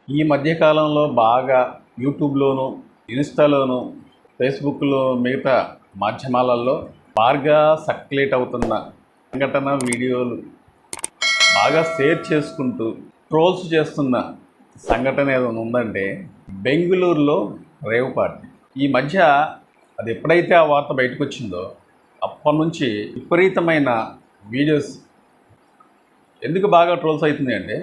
ఈ మధ్య కాలంలో బాగా యూట్యూబ్లోను, ఇన్స్టాలోను, ఫేస్బుక్లో మిగతా మాధ్యమాలలో బాగా సర్క్యులేట్ అవుతున్న సంఘటన వీడియోలు బాగా షేర్ చేసుకుంటూ ట్రోల్స్ చేస్తున్న సంఘటన ఏదైనా ఉందంటే బెంగుళూరులో రేవ్ పార్టీ. ఈ మధ్య అది ఎప్పుడైతే ఆ వార్త బయటకు వచ్చిందో అప్పటి నుంచి విపరీతమైన వీడియోస్ ఎందుకు బాగా ట్రోల్స్ అవుతుంది అంటే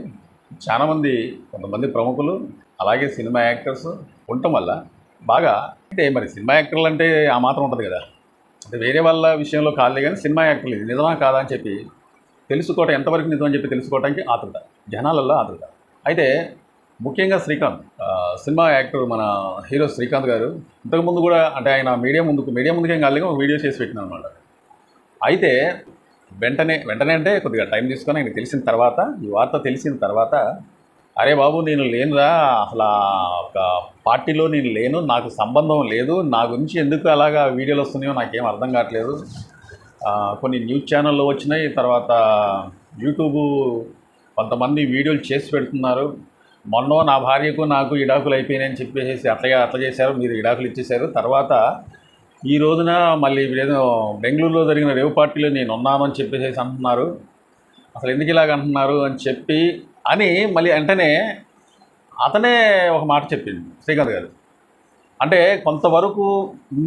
చాలామంది కొంతమంది ప్రముఖులు అలాగే సినిమా యాక్టర్స్ ఉండటం వల్ల బాగా అంటే మరి సినిమా యాక్టర్లు అంటే ఆ మాత్రం ఉంటుంది కదా, అంటే వేరే వాళ్ళ విషయంలో కాదులే కానీ సినిమా యాక్టర్లు ఇది నిజమా కాదా అని చెప్పి తెలుసుకోవటం, ఎంతవరకు నిజం అని చెప్పి తెలుసుకోవడానికి ఆతృత, జనాలలో ఆతృత. అయితే ముఖ్యంగా శ్రీకాంత్ సినిమా యాక్టర్, మన హీరో శ్రీకాంత్ గారు ఇంతకుముందు కూడా అంటే ఆయన మీడియా ముందుకేం కాదు ఒక వీడియో చేసి పెట్టిన అనమాట. అయితే వెంటనే అంటే కొద్దిగా టైం తీసుకొని ఆయనకు తెలిసిన తర్వాత, ఈ వార్త తెలిసిన తర్వాత, అరే బాబు నేను లేనురా, అసలు ఒక పార్టీలో నేను లేను, నాకు సంబంధం లేదు, నా గురించి ఎందుకు అలాగా వీడియోలు వస్తున్నాయో నాకేం అర్థం కావట్లేదు, కొన్ని న్యూస్ ఛానల్లో వచ్చినాయి, తర్వాత యూట్యూబు కొంతమంది వీడియోలు చేసి పెడుతున్నారు, మొన్న నా భార్యకు నాకు విడాకులు అయిపోయినాయని చెప్పేసి అట్లా చేశారు, మీరు విడాకులు ఇచ్చేశారు, తర్వాత ఈ రోజున మళ్ళీ ఏదో బెంగళూరులో జరిగిన రేవ్ పార్టీలో నేను ఉన్నానని చెప్పేసి అంటున్నారు, అసలు ఎందుకు ఇలాగ అంటున్నారు అని మళ్ళీ వెంటనే అతనే ఒక మాట చెప్పింది శ్రీకాంత్ గారు. అంటే కొంతవరకు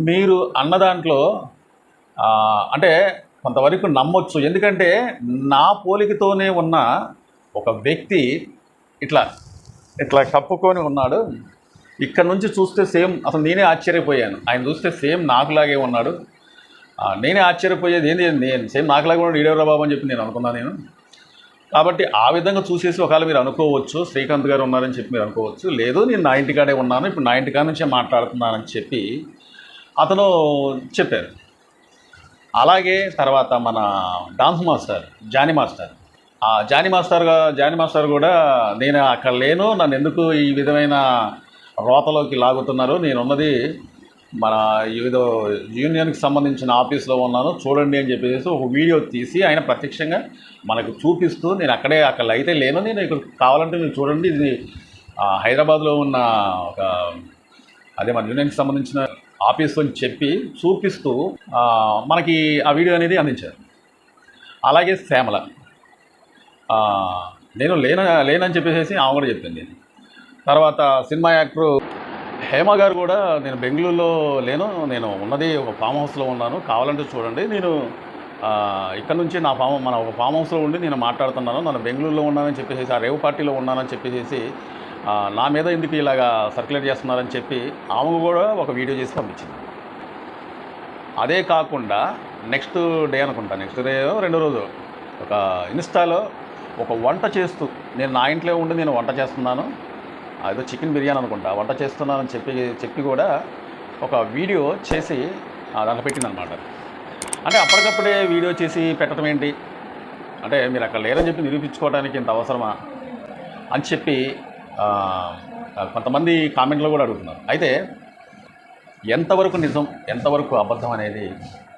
మీరు అన్న దాంట్లో అంటే కొంతవరకు నమ్మొచ్చు, ఎందుకంటే నా పోలికతోనే ఉన్న ఒక వ్యక్తి ఇట్లా ఇట్లా కప్పుకొని ఉన్నాడు, ఇక్కడ నుంచి చూస్తే సేమ్, అసలు నేనే ఆశ్చర్యపోయాను, ఆయన చూస్తే సేమ్ నాకులాగే ఉన్నాడు, నేనే ఆశ్చర్యపోయేది ఏంది, నేను సేమ్ నాకులాగే ఉన్నాడు ఈడెవరా బాబు అని చెప్పి నేను అనుకున్నాను నేను. కాబట్టి ఆ విధంగా చూసేసి ఒకవేళ మీరు అనుకోవచ్చు శ్రీకాంత్ గారు ఉన్నారని చెప్పి మీరు అనుకోవచ్చు, లేదు నేను నా ఇంటికాడే ఉన్నాను, ఇప్పుడు నా ఇంటికాడ నుంచే మాట్లాడుతున్నానని చెప్పి అతను చెప్పారు. అలాగే తర్వాత మన డాన్స్ మాస్టర్ జానీ మాస్టర్ కూడా నేను అక్కడ లేను, నన్ను ఎందుకు ఈ విధమైన రోతలోకి లాగుతున్నారు, నేనున్నది మన ఏదో యూనియన్కి సంబంధించిన ఆఫీస్లో ఉన్నాను చూడండి అని చెప్పేసి ఒక వీడియో తీసి ఆయన ప్రత్యక్షంగా మనకు చూపిస్తూ, నేను అక్కడ అయితే లేను, నేను ఇక్కడ కావాలంటే మీరు చూడండి, ఇది హైదరాబాద్లో ఉన్న ఒక అదే మన యూనియన్కి సంబంధించిన ఆఫీస్ అని చెప్పి చూపిస్తూ మనకి ఆ వీడియో అనేది అందించారు. అలాగే శ్యామల నేను లేనని చెప్పేసి ఆమె కూడా చెప్పింది. తర్వాత సినిమా యాక్టరు హేమ గారు కూడా నేను బెంగళూరులో లేను, నేను ఉన్నది ఒక ఫామ్ హౌస్లో ఉన్నాను, కావాలంటే చూడండి, నేను ఇక్కడ నుంచి మన ఒక ఫామ్ హౌస్లో ఉండి నేను మాట్లాడుతున్నాను, నన్ను బెంగళూరులో ఉన్నానని చెప్పేసి, ఆ రేవ్ పార్టీలో ఉన్నానని చెప్పేసి నా మీద ఎందుకు ఇలాగా సర్క్యులేట్ చేస్తున్నారని చెప్పి ఆమె కూడా ఒక వీడియో చేసి పంపించింది. అదే కాకుండా నెక్స్ట్ డే రెండో రోజు ఒక ఇన్స్టాలో ఒక వంట చేస్తూ, నేను నా ఇంట్లో ఉండి నేను వంట చేస్తున్నాను, ఏదో చికెన్ బిర్యానీ అనుకుంటా వంట చేస్తున్నానని చెప్పి కూడా ఒక వీడియో చేసి దాంట్లో పెట్టిందనమాట. అంటే అప్పటికప్పుడే వీడియో చేసి పెట్టడం ఏంటి అంటే, మీరు అక్కడ లేరని చెప్పి నిరూపించుకోవడానికి ఇంత అవసరమా అని చెప్పి కొంతమంది కామెంట్లో కూడా అడుగుతున్నారు. అయితే ఎంతవరకు నిజం ఎంతవరకు అబద్ధం అనేది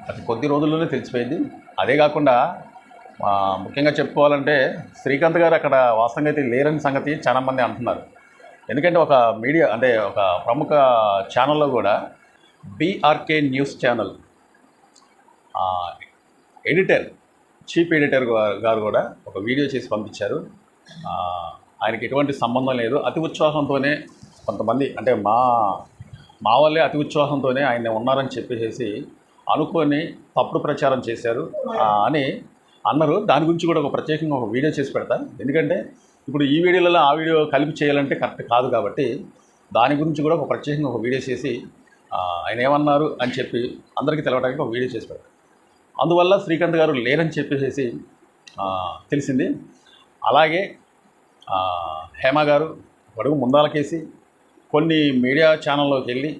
అతి కొద్ది రోజుల్లోనే తెలిసిపోయింది. అదే కాకుండా ముఖ్యంగా చెప్పుకోవాలంటే శ్రీకాంత్ గారు అక్కడ వాస్తవంగా అయితే లేరని సంగతి చాలామంది అంటున్నారు. ఎందుకంటే ఒక మీడియా అంటే ఒక ప్రముఖ ఛానల్లో కూడా BRK news channel chief editor గారు కూడా ఒక వీడియో చేసి పంపించారు. ఆయనకి ఎటువంటి సంబంధం లేదు, అతి ఉత్సాహంతోనే కొంతమంది అంటే మా వాళ్ళే అతి ఉత్సాహంతోనే ఆయన ఉన్నారని చెప్పేసి అనుకొని తప్పుడు ప్రచారం చేశారు అని అన్నారు. దాని గురించి కూడా ఒక ప్రత్యేకంగా ఒక వీడియో చేసి పెడతాను, ఎందుకంటే ఇప్పుడు ఈ వీడియోలలో ఆ వీడియో కలిపి చేయాలంటే కరెక్ట్ కాదు, కాబట్టి దాని గురించి కూడా ఒక ప్రత్యేకంగా ఒక వీడియో చేసి ఆయన ఏమన్నారు అని చెప్పి అందరికీ తెలవడానికి ఒక వీడియో చేసి పెడతారు. అందువల్ల శ్రీకాంత్ గారు లేరని చెప్పేసి తెలిసింది. అలాగే హేమ గారు అడుగు ముందాలకేసి కొన్ని మీడియా ఛానల్లోకి వెళ్ళి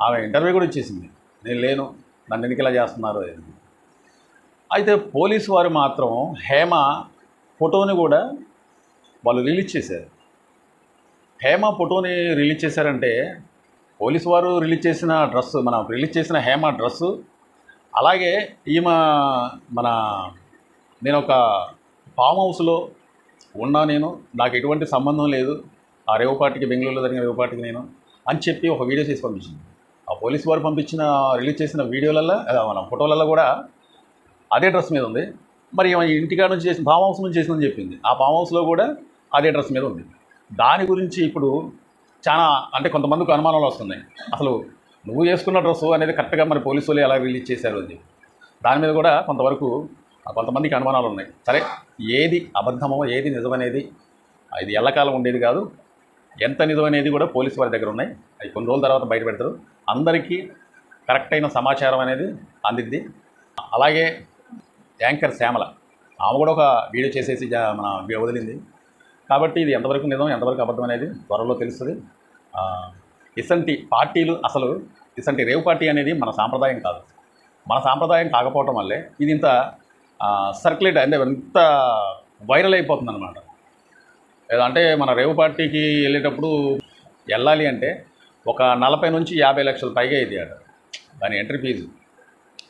ఆమె ఇంటర్వ్యూ కూడా ఇచ్చేసింది, నేను లేను, నన్ను ఎందుకు ఇలా చేస్తున్నారు అని. అయితే పోలీసు వారు మాత్రం హేమ ఫోటోని కూడా వాళ్ళు రిలీజ్ చేశారు. హేమ ఫోటోని రిలీజ్ చేశారంటే పోలీసు వారు రిలీజ్ చేసిన డ్రెస్సు, మనం రిలీజ్ చేసిన హేమ డ్రెస్సు, అలాగే ఈమె నేను ఒక ఫామ్ హౌస్లో ఉన్నా, నాకు ఎటువంటి సంబంధం లేదు, ఆ రేవు పార్టీకి, బెంగళూరులో జరిగిన రేవు పార్టీకి నేను అని చెప్పి ఒక వీడియో చేసి పంపించింది. ఆ పోలీసు వారు పంపించిన రిలీజ్ చేసిన వీడియోలలో మన ఫోటోలలో కూడా అదే డ్రెస్ మీద ఉంది. మరి ఇంటికాడ నుంచి చేసిన ఫామ్ హౌస్ నుంచి చేసిందని చెప్పింది. ఆ ఫామ్ హౌస్లో కూడా అదే డ్రెస్ మీద ఉంది. దాని గురించి ఇప్పుడు చాలా అంటే కొంతమందికి అనుమానాలు వస్తున్నాయి. అసలు నువ్వు వేసుకున్న డ్రెస్సు అనేది కరెక్ట్గా మరి పోలీసు వాళ్ళు ఎలా రిలీజ్ చేశారు అని చెప్పి దాని మీద కూడా కొంతమందికి అనుమానాలు ఉన్నాయి. సరే, ఏది అబద్ధమో ఏది నిజమనేది ఇది ఎల్లకాలం ఉండేది కాదు. ఎంత నిజమనేది కూడా పోలీసు వారి దగ్గర ఉన్నాయి. అవి కొన్ని రోజుల తర్వాత బయట పెడతారు. అందరికీ కరెక్ట్ అయిన సమాచారం అనేది అందిద్ది. అలాగే యాంకర్ శ్యామల, ఆమె కూడా ఒక వీడియో చేసేసి మన వదిలింది. కాబట్టి ఇది ఎంతవరకు నిజం ఎంతవరకు అబద్ధం అనేది త్వరలో తెలుస్తుంది. ఇసంటి పార్టీలు, అసలు ఇసంటి రేవ్ పార్టీ అనేది మన సాంప్రదాయం కాదు. మన సాంప్రదాయం కాకపోవటం వల్లే ఇది ఇంత సర్క్యులేట్ అంటే ఇంత వైరల్ అయిపోతుంది అనమాట. అంటే మన రేవ్ పార్టీకి వెళ్ళేటప్పుడు వెళ్ళాలి అంటే ఒక 40 నుంచి 50 లక్షల పైగా ఇది అట దాని ఎంట్రీ ఫీజు.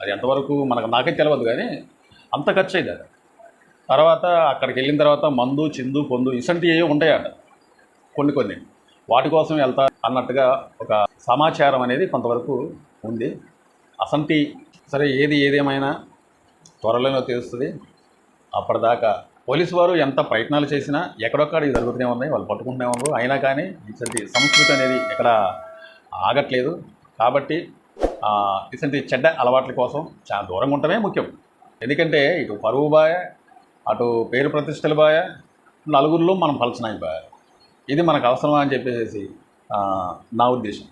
అది ఎంతవరకు నాకే తెలియదు, కానీ అంత ఖర్చు అయింది అది. తర్వాత అక్కడికి వెళ్ళిన తర్వాత మందు, చిందు, పొందు ఇసంటివి ఉంటాయట కొన్ని వాటి కోసం వెళ్తా అన్నట్టుగా ఒక సమాచారం అనేది కొంతవరకు ఉంది. అసంటి సరే, ఏదేమైనా త్వరలోనే తెలుస్తుంది. అప్పటిదాకా పోలీసు వారు ఎంత ప్రయత్నాలు చేసినా ఎక్కడొక్కడ ఇది జరుగుతూనే ఉన్నాయి, వాళ్ళు పట్టుకుంటూనే ఉన్నారు. అయినా కానీ ఇసంటి సంస్కృతి అనేది ఎక్కడ ఆగట్లేదు. కాబట్టి ఇసంటి చెడ్డ అలవాట్ల కోసం చాలా దూరంగా ఉండటమే ముఖ్యం. ఎందుకంటే ఇటు పరువు బాయ, అటు పేరు ప్రతిష్టలు బాయ, నలుగురిలో మనం పలచనాయి బాయ. ఇది మనకు అవసరమా అని చెప్పేసి నా ఉద్దేశం.